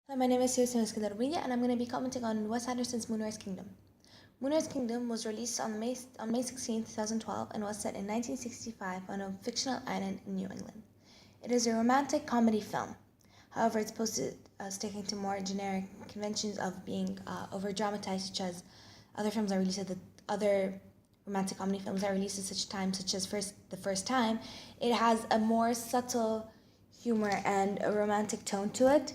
Hi, my name is Susan Escudero and I'm going to be commenting on Wes Anderson's Moonrise Kingdom. Moonrise Kingdom was released on May 16, 2012, and was set in 1965 on a fictional island in New England. It is a romantic comedy film. However, it's posted sticking to more generic conventions of being over-dramatized, such as other films are released at other romantic comedy films are released at such times, such as The First Time. It has a more subtle humor and a romantic tone to it.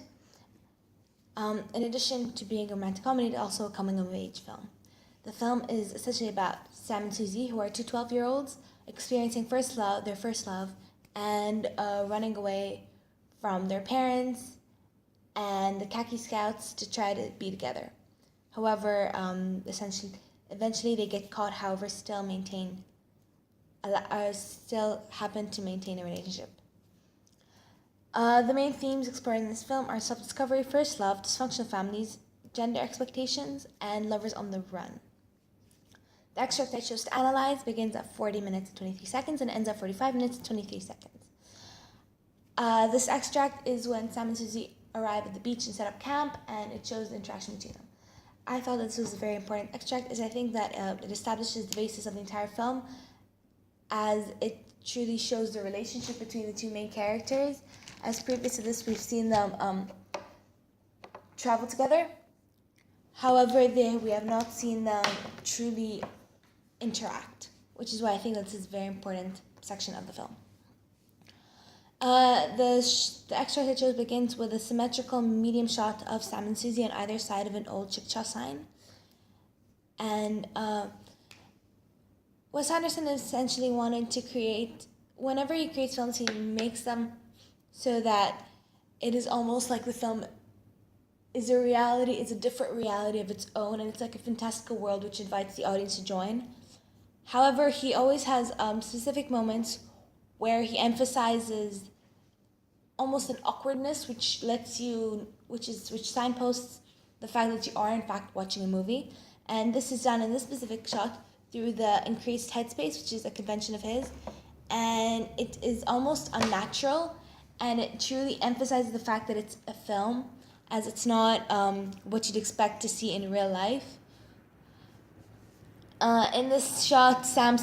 In addition to being a romantic comedy, it's also a coming-of-age film. The film is essentially about Sam and Susie, who are two 12-year-olds, experiencing their first love, and running away from their parents and the khaki scouts to try to be together. However, eventually they get caught. However, still happen to maintain a relationship. The main themes explored in this film are self-discovery, first love, dysfunctional families, gender expectations, and lovers on the run. The extract I chose to analyze begins at 40 minutes and 23 seconds and ends at 45 minutes and 23 seconds. This extract is when Sam and Susie arrive at the beach and set up camp, and it shows the interaction between them. I thought this was a very important extract, as I think that it establishes the basis of the entire film, as it truly shows the relationship between the two main characters. As previous to this, we've seen them travel together. However, we have not seen them truly interact, which is why I think this is a very important section of the film. The extract I chose begins with a symmetrical medium shot of Sam and Susie on either side of an old Chickasha sign. And Wes Anderson essentially wanted to create, whenever he creates films, he makes them so that it is almost like the film is a reality, it's a different reality of its own, and it's like a fantastical world which invites the audience to join. However, he always has specific moments where he emphasizes almost an awkwardness, which signposts the fact that you are in fact watching a movie. And this is done in this specific shot through the increased headspace, which is a convention of his, and it is almost unnatural, and it truly emphasizes the fact that it's a film, as it's not what you'd expect to see in real life. In this shot, Sam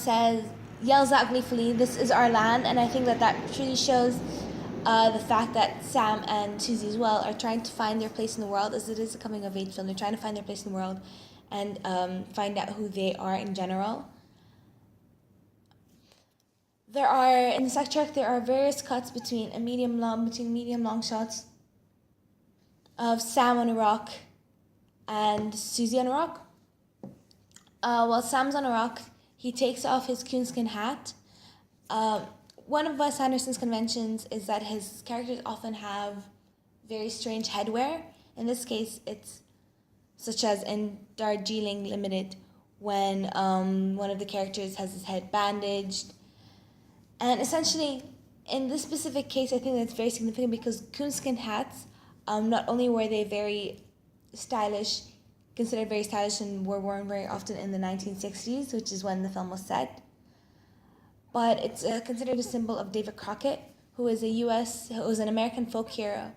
yells out gleefully, "This is our land," and I think that truly shows the fact that Sam and Susie as well are trying to find their place in the world, as it is a coming-of-age film. They're trying to find their place in the world and find out who they are in general. In this extract, there are various cuts between medium long shots of Sam on a rock and Susie on a rock. While Sam's on a rock, he takes off his coonskin hat. One of Wes Anderson's conventions is that his characters often have very strange headwear. In this case, it's such as in Darjeeling Limited, when one of the characters has his head bandaged. And essentially, in this specific case, I think that's very significant because coonskin hats, not only were they considered very stylish and were worn very often in the 1960s, which is when the film was set, but it's considered a symbol of David Crockett, who was an American folk hero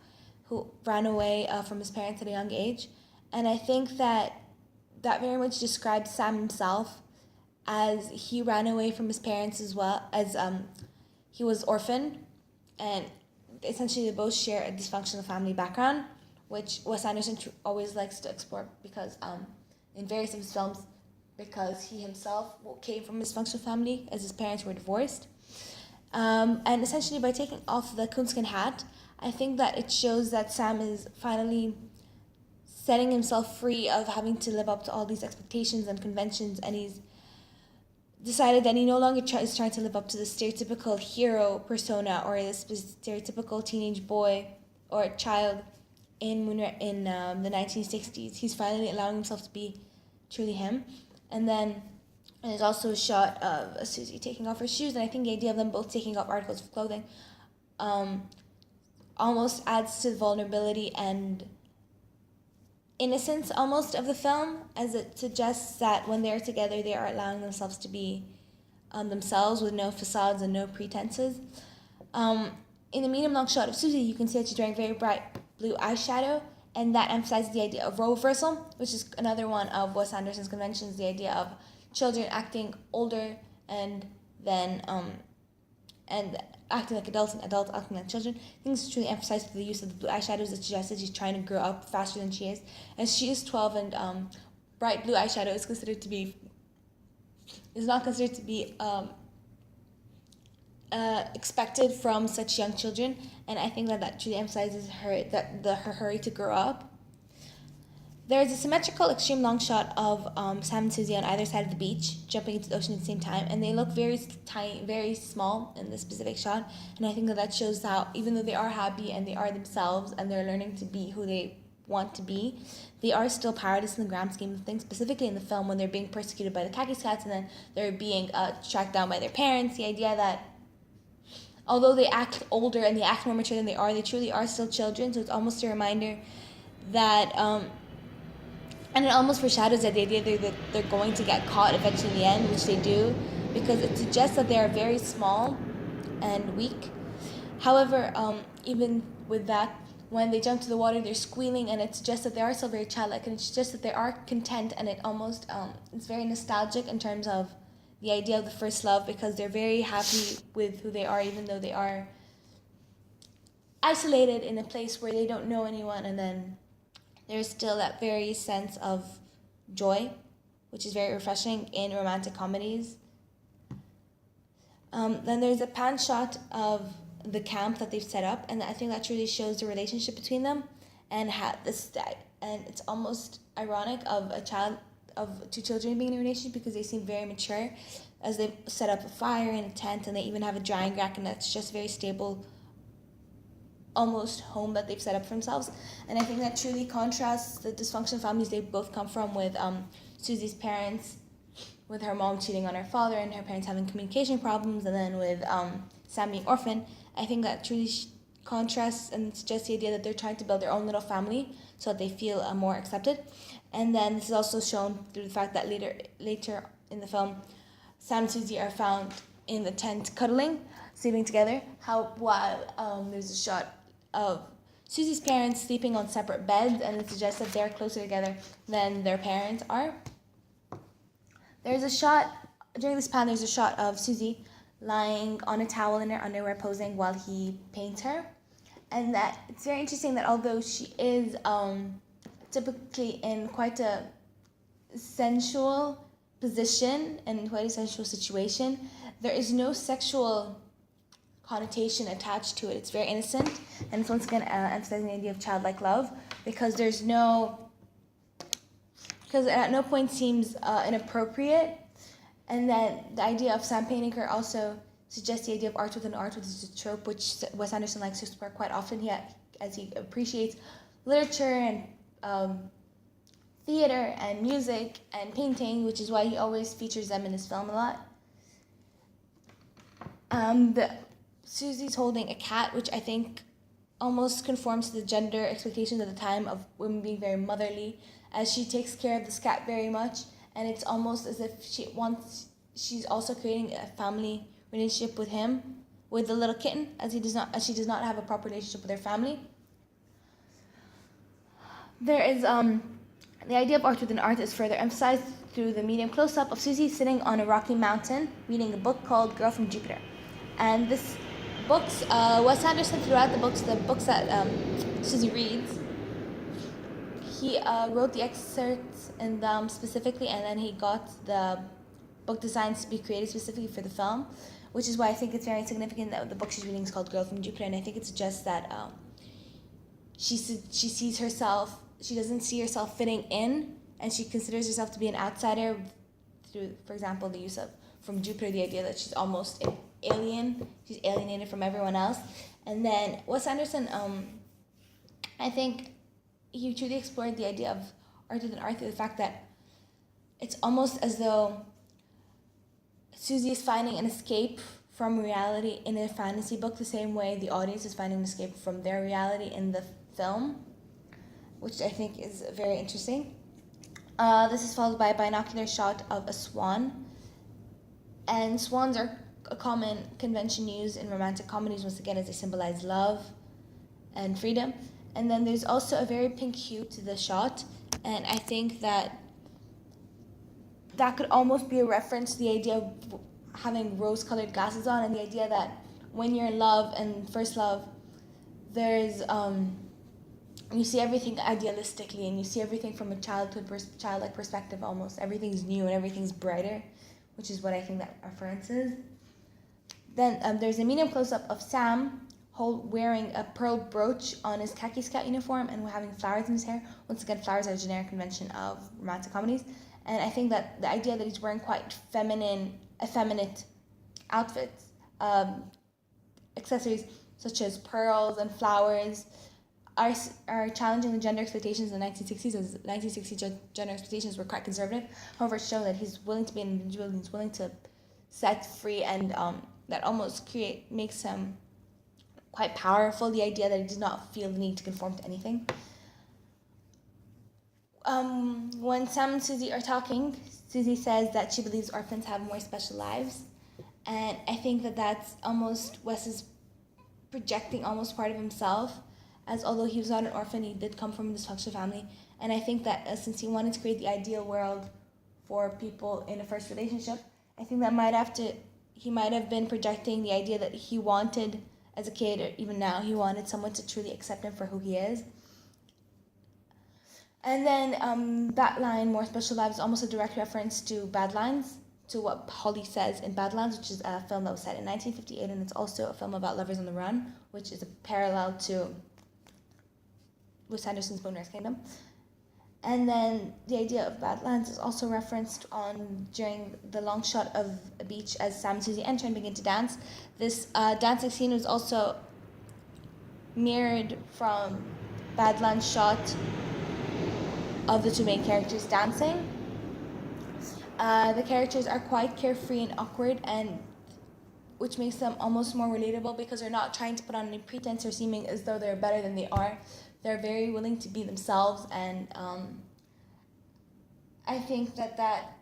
who ran away from his parents at a young age. And I think that very much describes Sam himself, as he ran away from his parents as well, as he was orphaned, and essentially they both share a dysfunctional family background, which Wes Anderson always likes to explore because in various of his films, because he himself came from a dysfunctional family as his parents were divorced. And essentially by taking off the coonskin hat, I think that it shows that Sam is finally setting himself free of having to live up to all these expectations and conventions, and he's decided that he no longer is trying to live up to the stereotypical hero persona or the stereotypical teenage boy or child in the 1960s. He's finally allowing himself to be truly him. And then there's also a shot of Susie taking off her shoes, and I think the idea of them both taking off articles of clothing almost adds to the vulnerability and innocence almost of the film, as it suggests that when they're together, they are allowing themselves to be themselves with no facades and no pretenses. In the medium long shot of Susie, you can see that she's wearing very bright blue eyeshadow, and that emphasizes the idea of role reversal, which is another one of Wes Anderson's conventions, the idea of children acting older and then and acting like adults and adults acting like children. I think it's truly emphasized the use of the blue eyeshadows that suggests that she's trying to grow up faster than she is. As she is 12, and bright blue eyeshadow is not considered to be expected from such young children, and I think that truly emphasizes her hurry to grow up. There is a symmetrical extreme long shot of Sam and Susie on either side of the beach, jumping into the ocean at the same time, and they look very tiny, very small in this specific shot. And I think that shows how, even though they are happy and they are themselves and they're learning to be who they want to be, they are still powerless in the grand scheme of things. Specifically in the film, when they're being persecuted by the khaki scouts and then they're being tracked down by their parents. The idea that although they act older and they act more mature than they truly are still children. So it's almost a reminder that. And it almost foreshadows that the idea that they're going to get caught eventually in the end, which they do, because it suggests that they are very small and weak. However, even with that, when they jump to the water, they're squealing, and it suggests that they are still very childlike, and it suggests that they are content, and it almost it's very nostalgic in terms of the idea of the first love, because they're very happy with who they are, even though they are isolated in a place where they don't know anyone, and then there's still that very sense of joy, which is very refreshing in romantic comedies. Then there's a pan shot of the camp that they've set up, and I think that truly shows the relationship between them, and and it's almost ironic of two children being in a relationship, because they seem very mature as they've set up a fire in a tent, and they even have a drying rack, and that's just very stable, almost home that they've set up for themselves. And I think that truly contrasts the dysfunctional families they both come from, with Susie's parents, with her mom cheating on her father and her parents having communication problems, and then with Sam being orphan. I think that truly contrasts and suggests the idea that they're trying to build their own little family so that they feel more accepted. And then this is also shown through the fact that later in the film, Sam and Susie are found in the tent cuddling, sleeping together. While there's a shot of Susie's parents sleeping on separate beds, and it suggests that they're closer together than their parents are. There's a shot of Susie lying on a towel in her underwear, posing while he paints her, and that it's very interesting that although she is typically in quite a sensual position and quite a sensual situation, there is no sexual connotation attached to it. It's very innocent, and it's once again emphasizing the idea of childlike love, because it at no point seems inappropriate. And then the idea of Sam painting her also suggests the idea of art within art, which is a trope which Wes Anderson likes to explore quite often, as he appreciates literature and theater and music and painting, which is why he always features them in his film a lot. Susie's holding a cat, which I think almost conforms to the gender expectations at the time of women being very motherly, as she takes care of this cat very much, and it's almost as if she's also creating a family relationship with him, with the little kitten, as she does not have a proper relationship with her family. There is the idea of art within art is further emphasized through the medium close-up of Susie sitting on a rocky mountain reading a book called Girl from Jupiter. And this books, Wes Anderson, throughout the books that Susie reads, he wrote the excerpts in them specifically, and then he got the book designs to be created specifically for the film, which is why I think it's very significant that the book she's reading is called Girl from Jupiter, and I think it suggests that she doesn't see herself fitting in, and she considers herself to be an outsider through, for example, the use of from Jupiter, the idea that she's almost an alien, she's alienated from everyone else. And then Wes Anderson, I think he truly explored the idea of art within art through the fact that it's almost as though Susie is finding an escape from reality in a fantasy book, the same way the audience is finding an escape from their reality in the film, which I think is very interesting. This is followed by a binocular shot of a swan. And swans are a common convention used in romantic comedies, once again, as they symbolize love and freedom. And then there's also a very pink hue to the shot, and I think that could almost be a reference to the idea of having rose-colored glasses on, and the idea that when you're in love and first love, there's you see everything idealistically, and you see everything from a childlike perspective. Almost everything's new and everything's brighter, which is what I think that reference is. Then there's a medium close-up of Sam wearing a pearl brooch on his khaki scout uniform and having flowers in his hair. Once again, flowers are a generic convention of romantic comedies. And I think that the idea that he's wearing quite effeminate outfits, accessories such as pearls and flowers, are challenging the gender expectations in the 1960s, as 1960s gender expectations were quite conservative. However, show that he's willing to be an individual, and he's willing to set free, and that almost makes him quite powerful, the idea that he does not feel the need to conform to anything. When Sam and Susie are talking, Susie says that she believes orphans have more special lives, and I think that that's almost Wes is projecting almost part of himself, as although he was not an orphan, he did come from a dysfunctional family, and I think that since he wanted to create the ideal world for people in a first relationship, I think that he might have been projecting the idea that he wanted as a kid, or even now, he wanted someone to truly accept him for who he is. And then that line, more special lives, is almost a direct reference to Badlands, to what Holly says in Badlands, which is a film that was set in 1958, and it's also a film about lovers on the run, which is a parallel to Wes Anderson's Moonrise Kingdom. And then the idea of Badlands is also referenced during the long shot of a beach as Sam and Susie enter and begin to dance. This dancing scene was also mirrored from Badlands' shot of the two main characters dancing. The characters are quite carefree and awkward, and which makes them almost more relatable because they're not trying to put on any pretense or seeming as though they're better than they are. They're very willing to be themselves, and I think that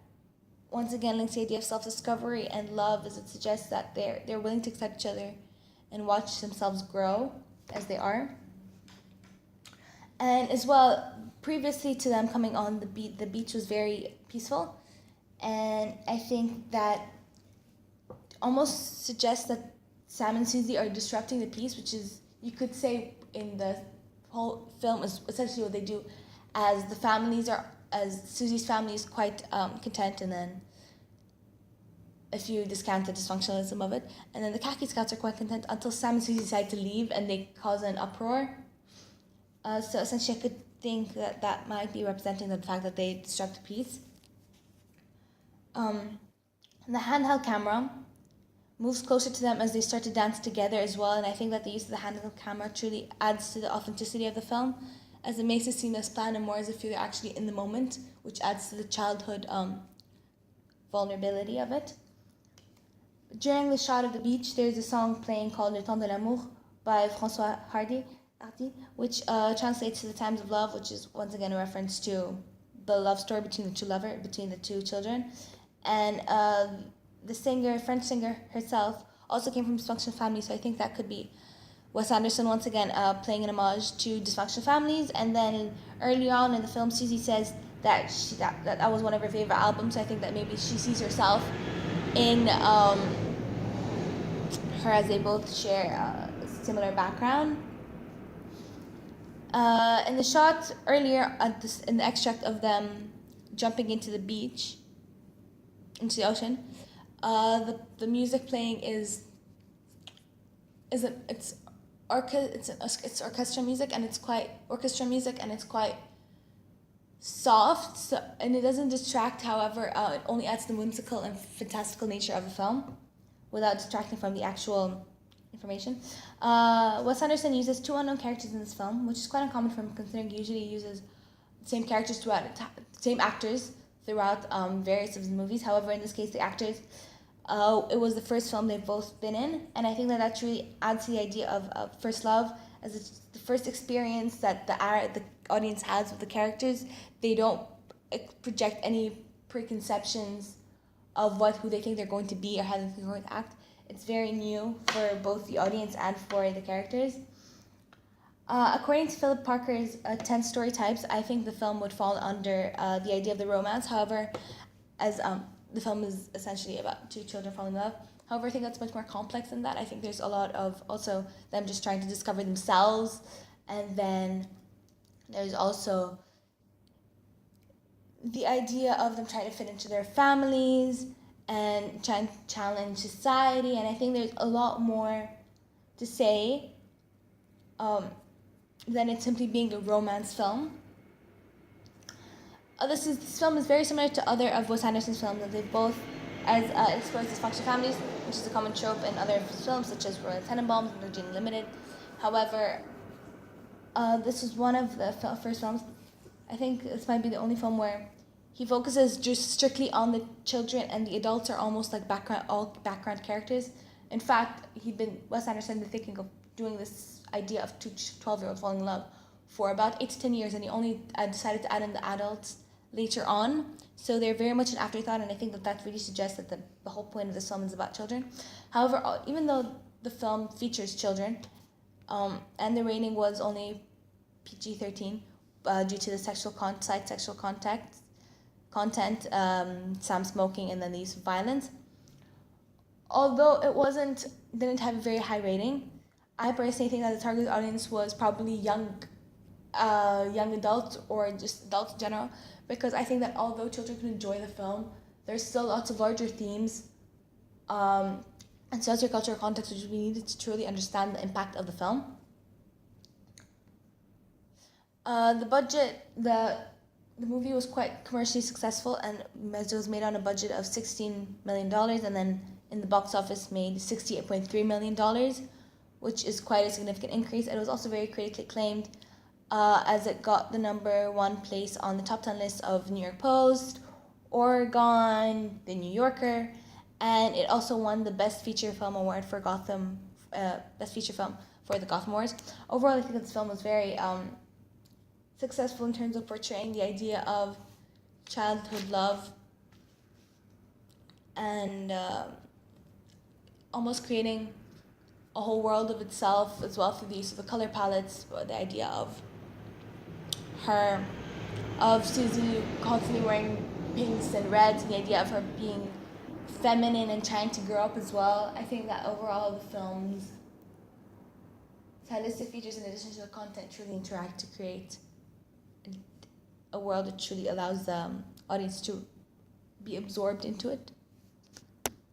once again links the idea of self-discovery and love, as it suggests that they're willing to accept each other and watch themselves grow as they are. And as well, previously to them coming on the beach was very peaceful, and I think that almost suggests that Sam and Susie are disrupting the peace, which is, you could say, in the whole film is essentially what they do, as Susie's family is quite content, and then if you discount the dysfunctionalism of it, and then the khaki scouts are quite content until Sam and Susie decide to leave and they cause an uproar. So essentially I could think that might be representing the fact that they disrupt the peace. The handheld camera moves closer to them as they start to dance together as well, and I think that the use of the handheld camera truly adds to the authenticity of the film, as it makes it seem less planned and more as if you're actually in the moment, which adds to the childhood vulnerability of it. During the shot of the beach, there's a song playing called Le Temps de l'Amour by François Hardy, which translates to the times of love, which is once again a reference to the love story between the two children. And the French singer herself, also came from a dysfunctional family, so I think that could be Wes Anderson once again playing an homage to dysfunctional families. And then early on in the film, Susie says that that was one of her favorite albums, so I think that maybe she sees herself in her, as they both share a similar background. In the shot earlier, in the extract of them jumping into the beach, into the ocean, the music playing it's orchestra music, and it's quite soft, and it doesn't distract. However, it only adds to the whimsical and fantastical nature of the film without distracting from the actual information. Wes Anderson uses two unknown characters in this film, which is quite uncommon for him, considering he usually uses the same same actors throughout various of his movies. However, in this case, the actors, it was the first film they've both been in, and I think that truly adds to the idea of first love, as it's the first experience that the audience has with the characters. They don't project any preconceptions of who they think they're going to be or how they're going to act. It's very new for both the audience and for the characters. According to Philip Parker's 10 story types, I think the film would fall under the idea of the romance. However, as the film is essentially about two children falling in love. However, I think that's much more complex than that. I think there's a lot of also them just trying to discover themselves, and then there's also the idea of them trying to fit into their families and trying to challenge society. And I think there's a lot more to say than it simply being a romance film. This film is very similar to other of Wes Anderson's films, that they both explores dysfunctional families, which is a common trope in other films such as Royal Tenenbaums and Virginia Limited. However, this is one of the first films. I think this might be the only film where he focuses just strictly on the children, and the adults are almost like background characters. In fact, Wes Anderson been thinking of doing this idea of two 12-year-olds falling in love for about 8 to 10 years, and he only decided to add in the adults later on. So they're very much an afterthought, and I think that really suggests that the whole point of this film is about children. However, even though the film features children, and the rating was only PG-13 due to the sexual content, some smoking, and then the use of violence. Although it didn't have a very high rating, I personally think that the target audience was probably young adults or just adults in general, because I think that although children can enjoy the film, there's still lots of larger themes and sociocultural context which we needed to truly understand the impact of the film. The movie was quite commercially successful, and it was made on a budget of $16 million, and then in the box office made $68.3 million, which is quite a significant increase. It was also very critically acclaimed, as it got the #1 place on the top 10 list of New York Post, Oregon, The New Yorker, and it also won the Best Feature Film Award for Best Feature Film for the Gotham Awards. Overall, I think that this film was very successful in terms of portraying the idea of childhood love and almost creating a whole world of itself as well through the use of the color palettes, or the idea of Susie constantly wearing pinks and reds, and the idea of her being feminine and trying to grow up as well. I think that overall the film's stylistic features, in addition to the content, truly interact to create a world that truly allows the audience to be absorbed into it.